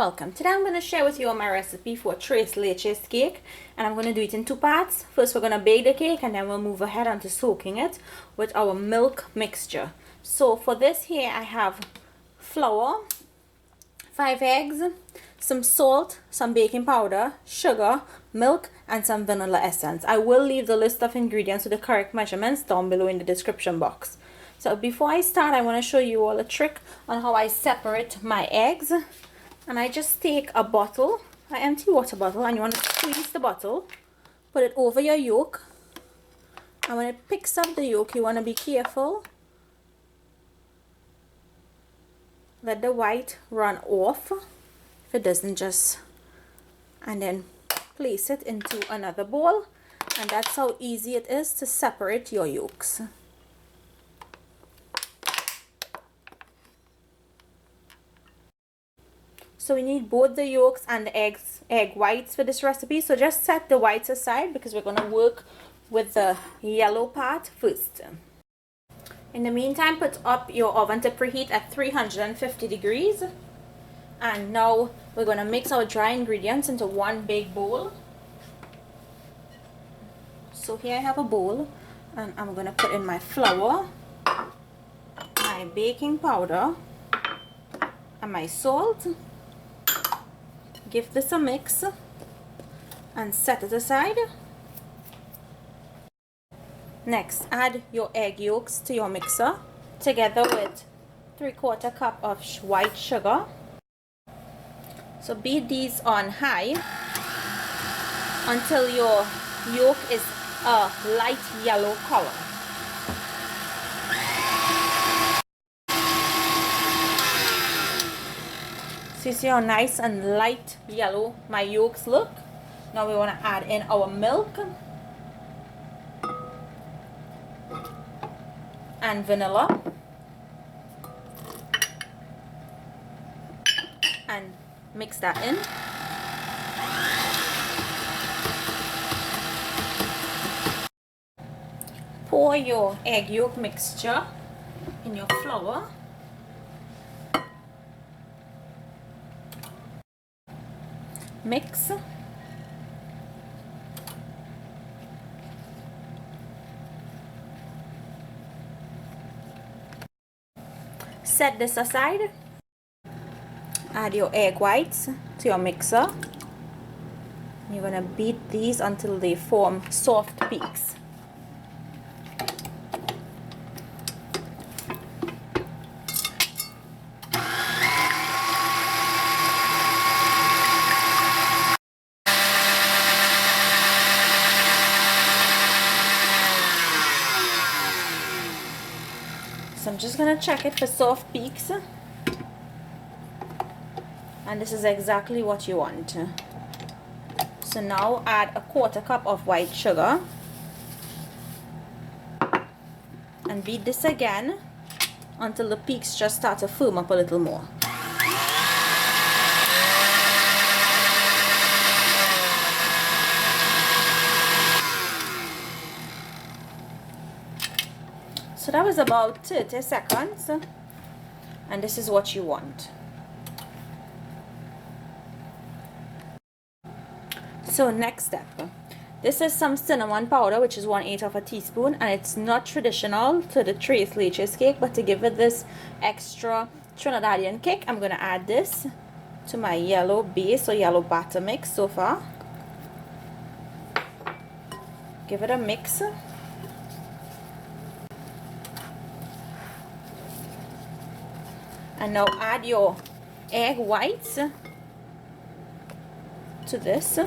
welcome. Today I'm going to share with you my recipe for Trace Leches cake, and I'm going to do it in two parts. First we're going to bake the cake and then we'll move ahead onto soaking it with our milk mixture. So for this here I have flour, 5 eggs, some salt, some baking powder, sugar, milk, and some vanilla essence. I will leave the list of ingredients with the correct measurements down below in the description box. So before I start, I want to show you all a trick on how I separate my eggs. And I just take a bottle, an empty water bottle, and you want to squeeze the bottle, put it over your yolk. And when it picks up the yolk, you want to be careful. Let the white run off. If it doesn't, just, and then place it into another bowl. And that's how easy it is to separate your yolks. So we need both the yolks and the egg whites for this recipe. So just set the whites aside because we're going to work with the yellow part first. In the meantime, put up your oven to preheat at 350 degrees. And now we're going to mix our dry ingredients into one big bowl. So here I have a bowl, and I'm going to put in my flour, my baking powder, and my salt. Give this a mix and set it aside. Next, add your egg yolks to your mixer together with 3/4 cup of white sugar. So beat these on high until your yolk is a light yellow color. So you see how nice and light yellow my yolks look. Now we want to add in our milk and vanilla and mix that in. Pour your egg yolk mixture in your flour. Mix. Set this aside. Add your egg whites to your mixer. You're going to beat these until they form soft peaks. So I'm just going to check it for soft peaks, and this is exactly what you want. So now add 1/4 cup of white sugar and beat this again until the peaks just start to firm up a little more. So that was about 30 seconds, and this is what you want. So next step, this is some cinnamon powder, which is 1/8 of a teaspoon, and it's not traditional to the Trace Leches cake, but to give it this extra Trinidadian kick, I'm going to add this to my yellow base or yellow batter mix so far. Give it a mix. And now add your egg whites to this.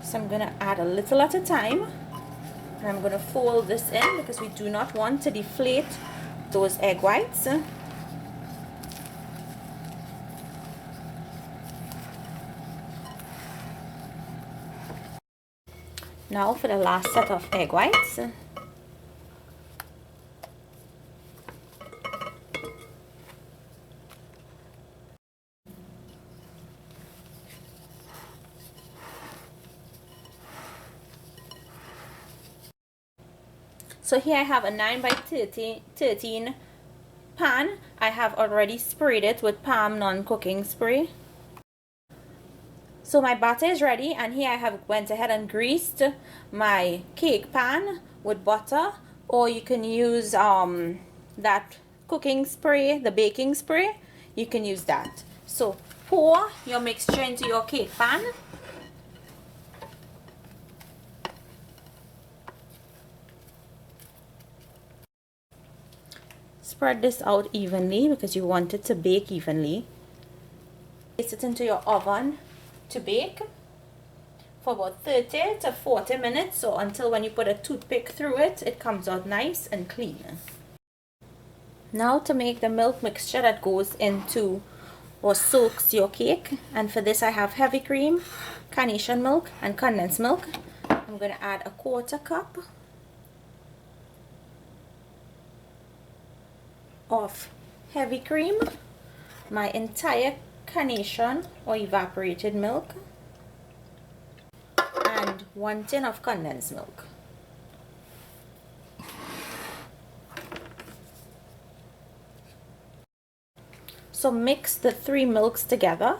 So I'm going to add a little at a time. And I'm going to fold this in because we do not want to deflate those egg whites. Now for the last set of egg whites. So here I have a 9 by 13 pan. I have already sprayed it with Palm non-cooking spray. So my batter is ready, and here I have went ahead and greased my cake pan with butter, or you can use that cooking spray, the baking spray. You can use that. So pour your mixture into your cake pan. Spread this out evenly because you want it to bake evenly. Place it into your oven to bake for about 30 to 40 minutes, so until when you put a toothpick through it, it comes out nice and clean. Now to make the milk mixture that goes into or soaks your cake, and for this I have heavy cream, carnation milk, and condensed milk. I'm going to add a 1/4 cup of heavy cream, my entire carnation or evaporated milk, and 1 tin of condensed milk. So mix the 3 milks together,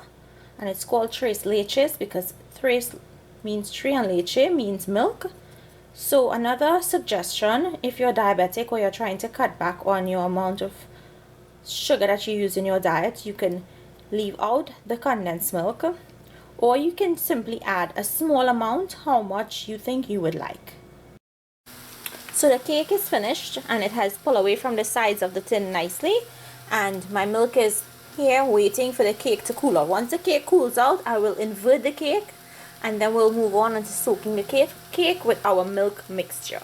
and it's called tres leches because tres means 3 and leche means milk. So another suggestion, if you're diabetic or you're trying to cut back on your amount of sugar that you use in your diet, you can leave out the condensed milk, or you can simply add a small amount, how much you think you would like. So the cake is finished, and it has pulled away from the sides of the tin nicely, and my milk is here waiting for the cake to cool out. Once the cake cools out, I will invert the cake, and then we'll move on into soaking the cake with our milk mixture.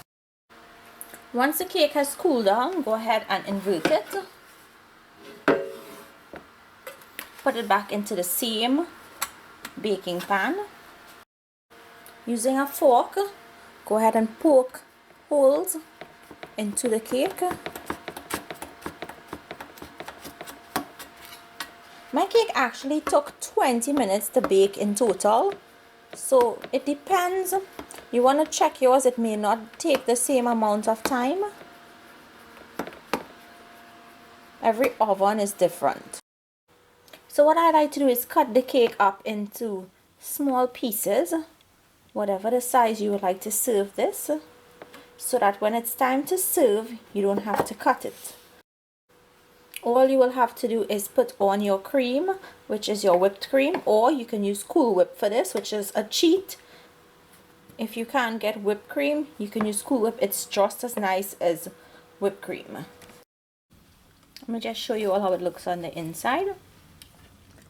Once the cake has cooled down, go ahead and invert it. Put it back into the same baking pan. Using a fork, go ahead and poke holes into the cake. My cake actually took 20 minutes to bake in total, so it depends. You want to check yours, it may not take the same amount of time. Every oven is different. So what I like to do is cut the cake up into small pieces, whatever the size you would like to serve this, so that when it's time to serve, you don't have to cut it. All you will have to do is put on your cream, which is your whipped cream, or you can use Cool Whip for this, which is a cheat. If you can't get whipped cream, you can use Cool Whip. It's just as nice as whipped cream. Let me just show you all how it looks on the inside.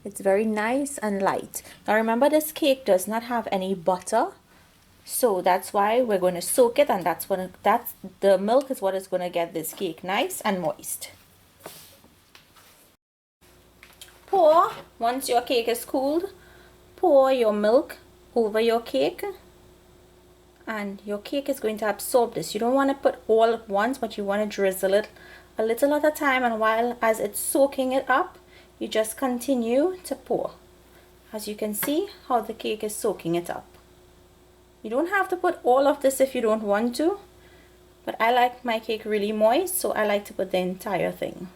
It's very nice and light. Now remember, this cake does not have any butter, so that's why we're going to soak it, and that's the milk is what is going to get this cake nice and moist. Once your cake is cooled, pour your milk over your cake, and your cake is going to absorb this. You don't want to put all at once, but you want to drizzle it a little at a time, and while as it's soaking it up, you just continue to pour. As you can see how the cake is soaking it up. You don't have to put all of this if you don't want to, but I like my cake really moist, so I like to put the entire thing.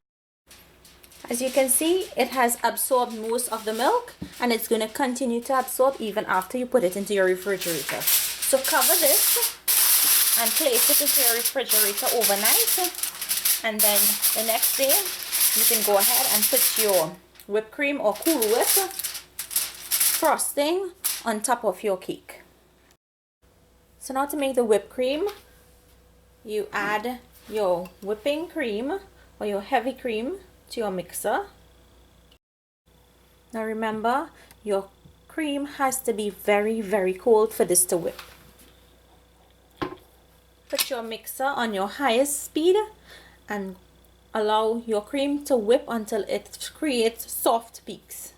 As you can see, it has absorbed most of the milk, and it's going to continue to absorb even after you put it into your refrigerator. So cover this and place it into your refrigerator overnight, and then the next day you can go ahead and put your whipped cream or Cool Whip frosting on top of your cake. So now to make the whipped cream, you add your whipping cream or your heavy cream to your mixer. Now remember, your cream has to be very, very cold for this to whip. Put your mixer on your highest speed and allow your cream to whip until it creates soft peaks.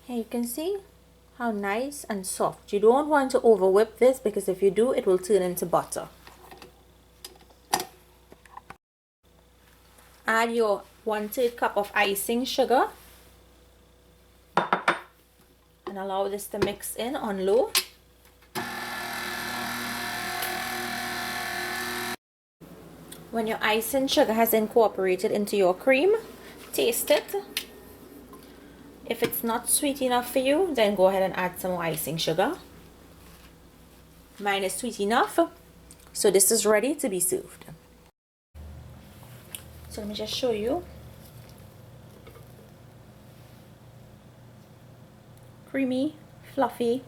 Here you can see how nice and soft. You don't want to over whip this, because if you do, it will turn into butter. Add your 1/3 cup of icing sugar and allow this to mix in on low. When your icing sugar has incorporated into your cream, taste it. If it's not sweet enough for you, then go ahead and add some more icing sugar. Mine is sweet enough, so this is ready to be served. So let me just show you. Creamy, fluffy,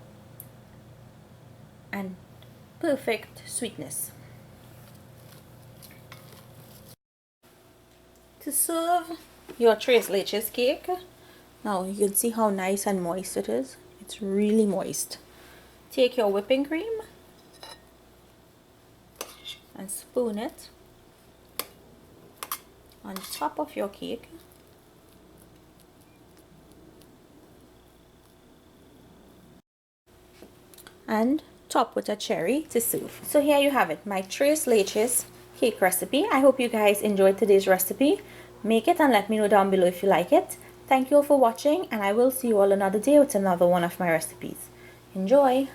and perfect sweetness. To serve your Tres Leches cake, now you can see how nice and moist it is. It's really moist. Take your whipping cream and spoon it on top of your cake. And top with a cherry to serve. So here you have it, my Tres Leches cake recipe. I hope you guys enjoyed today's recipe. Make it and let me know down below if you like it. Thank you all for watching, and I will see you all another day with another one of my recipes. Enjoy!